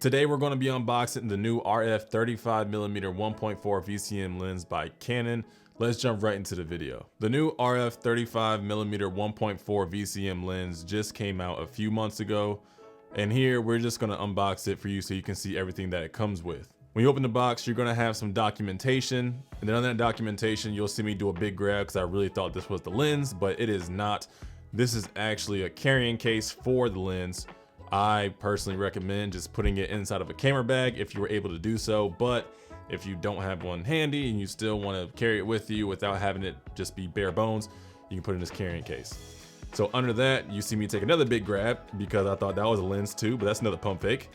Today we're going to be unboxing the new RF 35mm 1.4 VCM lens by Canon. Let's jump right into the video. The new RF 35mm 1.4 VCM lens just came out a few months ago, and here we're just going to unbox it for you so you can see everything that it comes with. When you open the box, you're going to have some documentation, and then on that documentation you'll see me do a big grab because I really thought this was the lens, but it is not. This is actually a carrying case for the lens. I personally recommend just putting it inside of a camera bag if you were able to do so, but if you don't have one handy and you still want to carry it with you without having it just be bare bones, you can put it in this carrying case. So under that, you see me take another big grab because I thought that was a lens too, but that's another pump fake.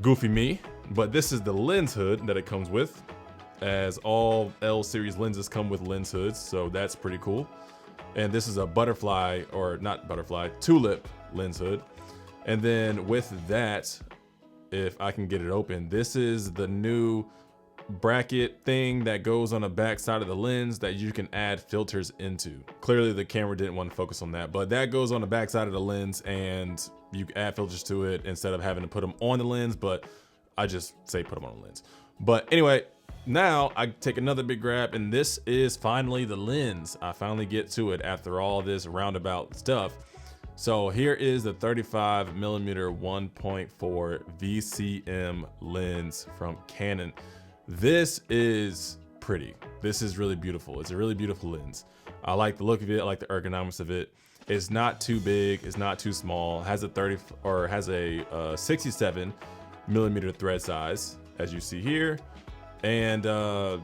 Goofy me. But this is the lens hood that it comes with, as all L series lenses come with lens hoods, so that's pretty cool. And this is a butterfly, or not butterfly, tulip lens hood. And then with that, if I can get it open, this is the new bracket thing that goes on the back side of the lens that you can add filters into. Clearly the camera didn't want to focus on that, but that goes on the back side of the lens and you can add filters to it instead of having to put them on the lens, but I just say put them on the lens. But anyway, now I take another big grab, and this is finally the lens. I finally get to it after all this roundabout stuff. So here is the 35mm 1.4 VCM lens from Canon. This is pretty. This is really beautiful. It's a really beautiful lens. I like the look of it. I like the ergonomics of it. It's not too big. It's not too small. It has a 67mm thread size, as you see here. And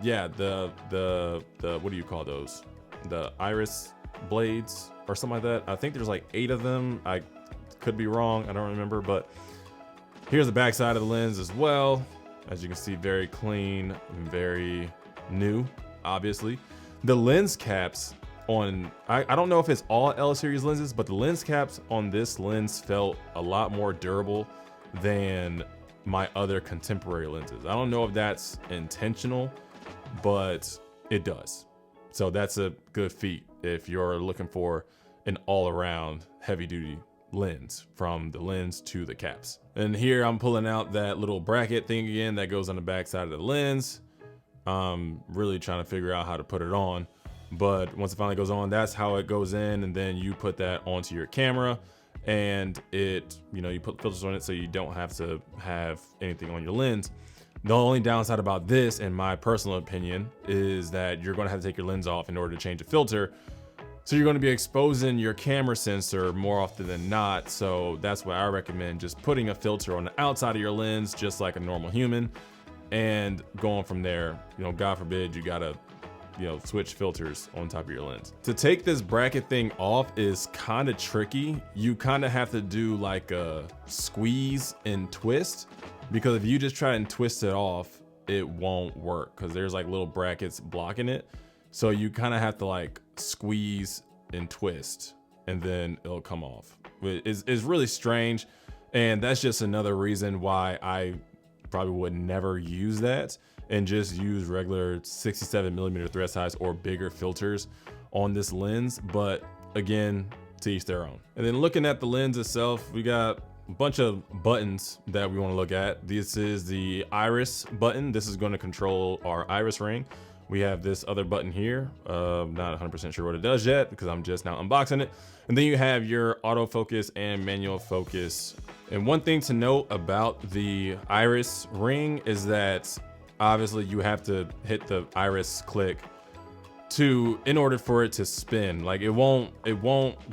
yeah, the what do you call those? The iris blades or something like that. I think there's like 8 of them. I could be wrong, I don't remember, but here's the back side of the lens as well. As you can see, very clean, very new, obviously. The lens caps on, I don't know if it's all L series lenses, but the lens caps on this lens felt a lot more durable than my other contemporary lenses. I don't know if that's intentional, but it does. So that's a good feat if you're looking for an all-around heavy-duty lens, from the lens to the caps. And here I'm pulling out that little bracket thing again that goes on the back side of the lens. Really trying to figure out how to put it on, but once it finally goes on, that's how it goes in, and then you put that onto your camera, and it, you know, you put filters on it so you don't have to have anything on your lens. The only downside about this, in my personal opinion, is that you're going to have to take your lens off in order to change a filter. So you're going to be exposing your camera sensor more often than not. So that's why I recommend just putting a filter on the outside of your lens, just like a normal human, and going from there. You know, God forbid you gotta, you know, switch filters on top of your lens. To take this bracket thing off is kind of tricky. You kind of have to do like a squeeze and twist, because if you just try and twist it off, it won't work because there's like little brackets blocking it. So you kind of have to like squeeze and twist, and then it'll come off. It's really strange, and that's just another reason why I probably would never use that and just use regular 67mm thread size or bigger filters on this lens. But again, to each their own. And then looking at the lens itself, we got a bunch of buttons that we want to look at. This is the iris button. This is going to control our iris ring. We have this other button here. Not 100% sure what it does yet because I'm just now unboxing it. And then you have your autofocus and manual focus. And one thing to note about the iris ring is that obviously you have to hit the iris click in order for it to spin. Like it won't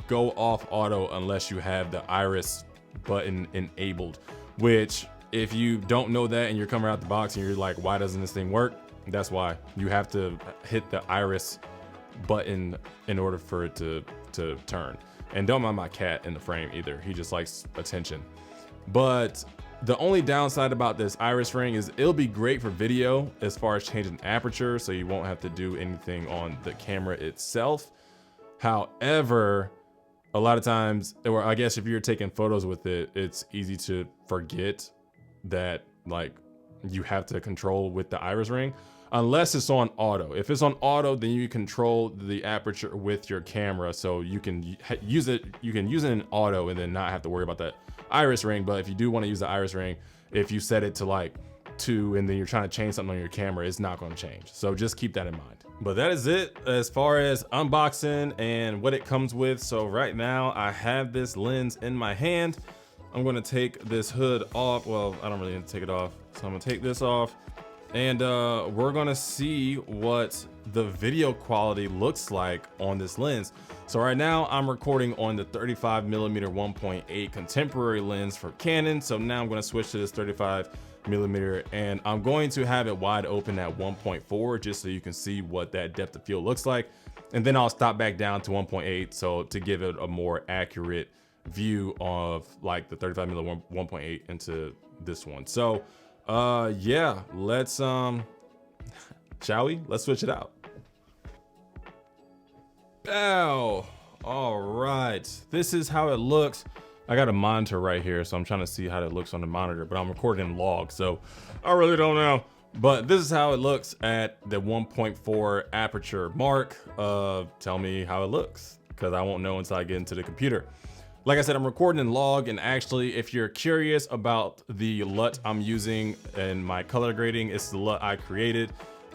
go off auto unless you have the iris button enabled, which if you don't know that and you're coming out the box and you're like, why doesn't this thing work? That's why you have to hit the iris button in order for it to turn. And don't mind my cat in the frame either. He just likes attention. But the only downside about this iris ring is it'll be great for video as far as changing aperture, so you won't have to do anything on the camera itself. However, a lot of times, or I guess if you're taking photos with it, it's easy to forget that like you have to control with the iris ring, unless it's on auto. If it's on auto, then you control the aperture with your camera, so you can use it. You can use it in auto and then not have to worry about that iris ring. But if you do want to use the iris ring, if you set it to like 2 and then you're trying to change something on your camera, it's not going to change. So just keep that in mind. But that is it as far as unboxing and what it comes with. So right now I have this lens in my hand. I'm going to take this hood off. Well, I don't really need to take it off. So I'm going to take this off, and we're going to see what the video quality looks like on this lens. So right now I'm recording on the 35mm 1.8 contemporary lens for Canon. So now I'm going to switch to this 35mm, and I'm going to have it wide open at 1.4 just so you can see what that depth of field looks like. And then I'll stop back down to 1.8 so to give it a more accurate view of like the 35mm 1.8 into this one. So yeah, let's shall we? Let's switch it out. Bow. All right, this is how it looks. I got a monitor right here, so I'm trying to see how it looks on the monitor, but I'm recording in log, so I really don't know. But this is how it looks at the 1.4 aperture mark. Tell me how it looks, because I won't know until I get into the computer. Like I said, I'm recording in log, and actually, if you're curious about the LUT I'm using in my color grading, it's the LUT I created.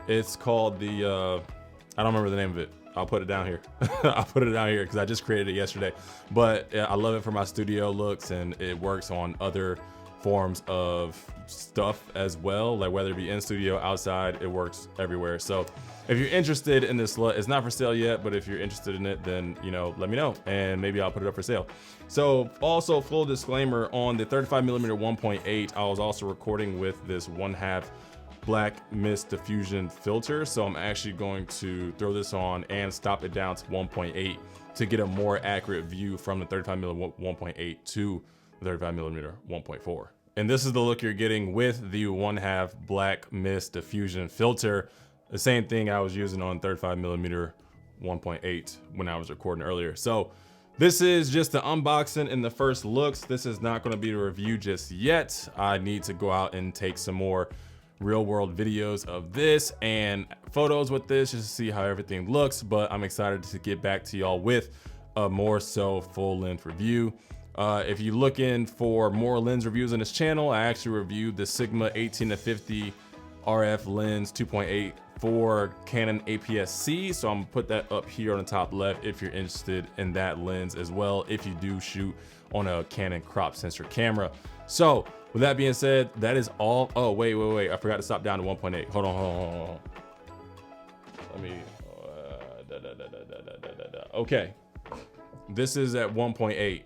It's called the, I don't remember the name of it. I'll put it down here. I'll put it down here because I just created it yesterday. But I love it for my studio looks, and it works on other forms of stuff as well. Like whether it be in studio, outside, it works everywhere. So if you're interested in this LUT, it's not for sale yet, but if you're interested in it, then, you know, let me know and maybe I'll put it up for sale. So also, full disclaimer, on the 35mm 1.8, I was also recording with this 1/2 black mist diffusion filter. So I'm actually going to throw this on and stop it down to 1.8 to get a more accurate view from the 35mm 1.8 to the 35mm 1.4. And this is the look you're getting with the 1/2 black mist diffusion filter. The same thing I was using on 35mm 1.8 when I was recording earlier. So this is just the unboxing and the first looks. This is not going to be a review just yet. I need to go out and take some more real world videos of this and photos with this just to see how everything looks. But I'm excited to get back to y'all with a more so full length review. If you're looking for more lens reviews on this channel, I actually reviewed the Sigma 18-50 RF lens 2.8 for Canon APS-C. So I'm gonna put that up here on the top left if you're interested in that lens as well, if you do shoot on a Canon crop sensor camera. So with that being said, that is all. Oh, wait. I forgot to stop down to 1.8. Hold on. Let me, okay. This is at 1.8.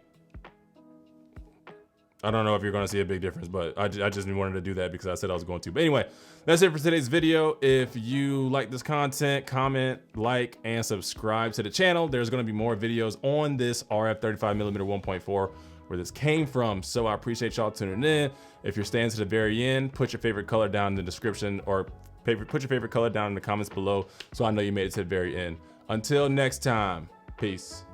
I don't know if you're gonna see a big difference, but I just wanted to do that because I said I was going to. But anyway, that's it for today's video. If you like this content, comment, like, and subscribe to the channel. There's gonna be more videos on this RF 35mm 1.4 where this came from. So I appreciate y'all tuning in. If you're staying to the very end, put your favorite color down in the description, or put your favorite color down in the comments below so I know you made it to the very end. Until next time, peace.